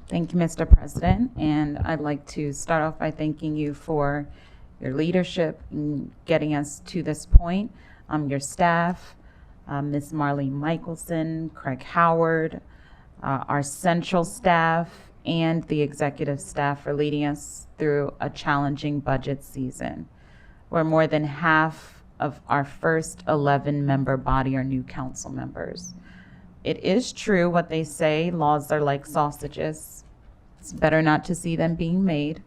Thank you, Mr. President, and I'd like to start off by thanking you for your leadership in getting us to this point. Your staff, Ms. Marlene Michelson, Craig Howard, our central staff, and the executive staff for leading us through a challenging budget season, where more than half of our first 11-member body are new council members. It is true what they say, laws are like sausages. It's better not to see them being made.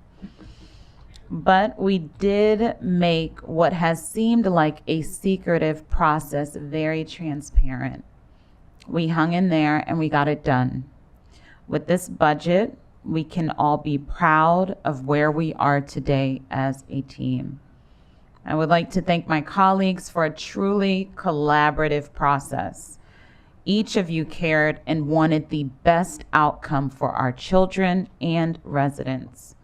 But we did make what has seemed like a secretive process very transparent. We hung in there and we got it done. With this budget, we can all be proud of where we are today as a team. I would like to thank my colleagues for a truly collaborative process. Each of you cared and wanted the best outcome for our children and residents.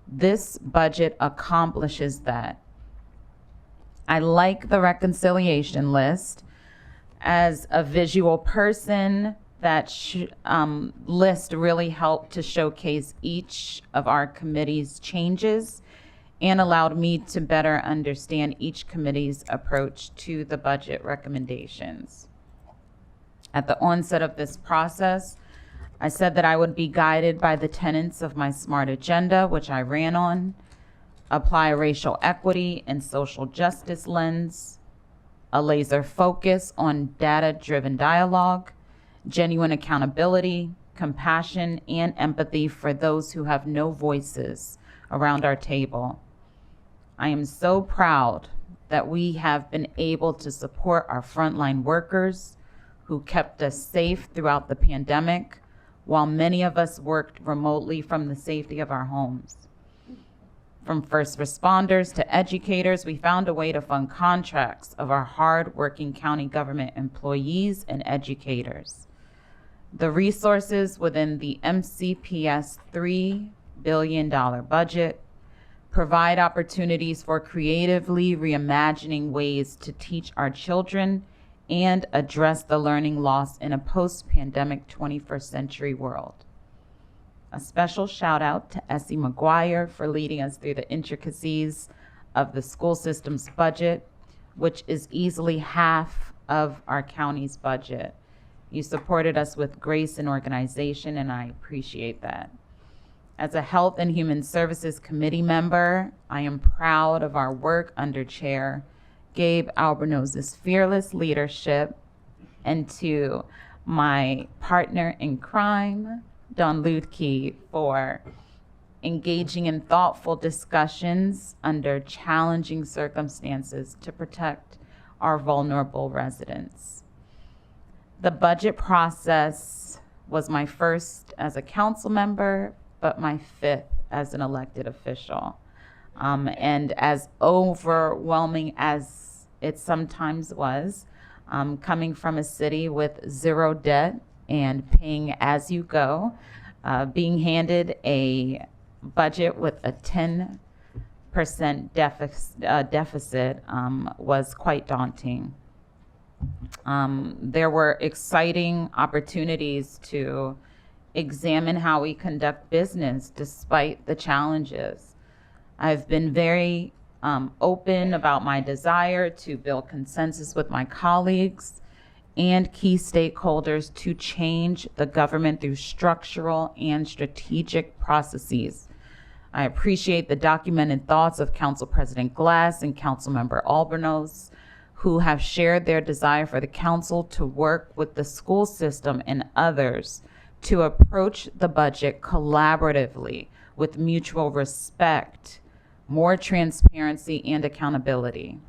This budget accomplishes that. I like the reconciliation list. As a visual person, that list really helped to showcase each of our committee's changes and allowed me to better understand each committee's approach to the budget recommendations. At the onset of this process, I said that I would be guided by the tenets of my SMART agenda, which I ran on, apply a racial equity and social justice lens, a laser focus on data-driven dialogue, genuine accountability, compassion, and empathy for those who have no voices around our table. I am so proud that we have been able to support our frontline workers who kept us safe throughout the pandemic, while many of us worked remotely from the safety of our homes. From first responders to educators, we found a way to fund contracts of our hard-working county government employees and educators. The resources within the MCPS $3 billion budget provide opportunities for creatively reimagining ways to teach our children and address the learning loss in a post-pandemic 21st century world. A special shout out to Essie McGuire for leading us through the intricacies of the school system's budget, which is easily half of our county's budget. You supported us with grace and organization, and I appreciate that. As a Health and Human Services Committee member, I am proud of our work under Chair Gabe Albornoz's fearless leadership, and to my partner in crime, Don Ludke, for engaging in thoughtful discussions under challenging circumstances to protect our vulnerable residents. The budget process was my first as a council member, but my fifth as an elected official. And as overwhelming as it sometimes was, coming from a city with zero debt and paying as you go, being handed a budget with a 10% deficit was quite daunting. There were exciting opportunities to examine how we conduct business despite the challenges. I've been very open about my desire to build consensus with my colleagues and key stakeholders to change the government through structural and strategic processes. I appreciate the documented thoughts of Council President Glass and Councilmember Albornoz, who have shared their desire for the council to work with the school system and others to approach the budget collaboratively with mutual respect, more transparency, and accountability.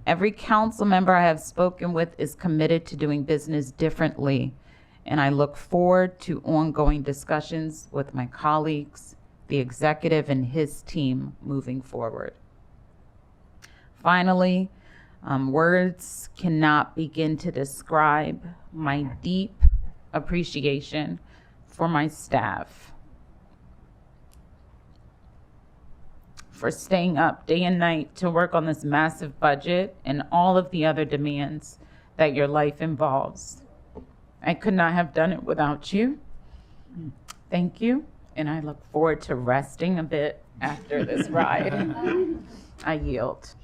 Every council member I have spoken with is committed to doing business differently, and I look forward to ongoing discussions with my colleagues, the executive, and his team moving forward. Finally, words cannot begin to describe my deep appreciation for my staff, for staying up day and night to work on this massive budget and all of the other demands that your life involves. I could not have done it without you. Thank you, and I look forward to resting a bit after this ride. I yield.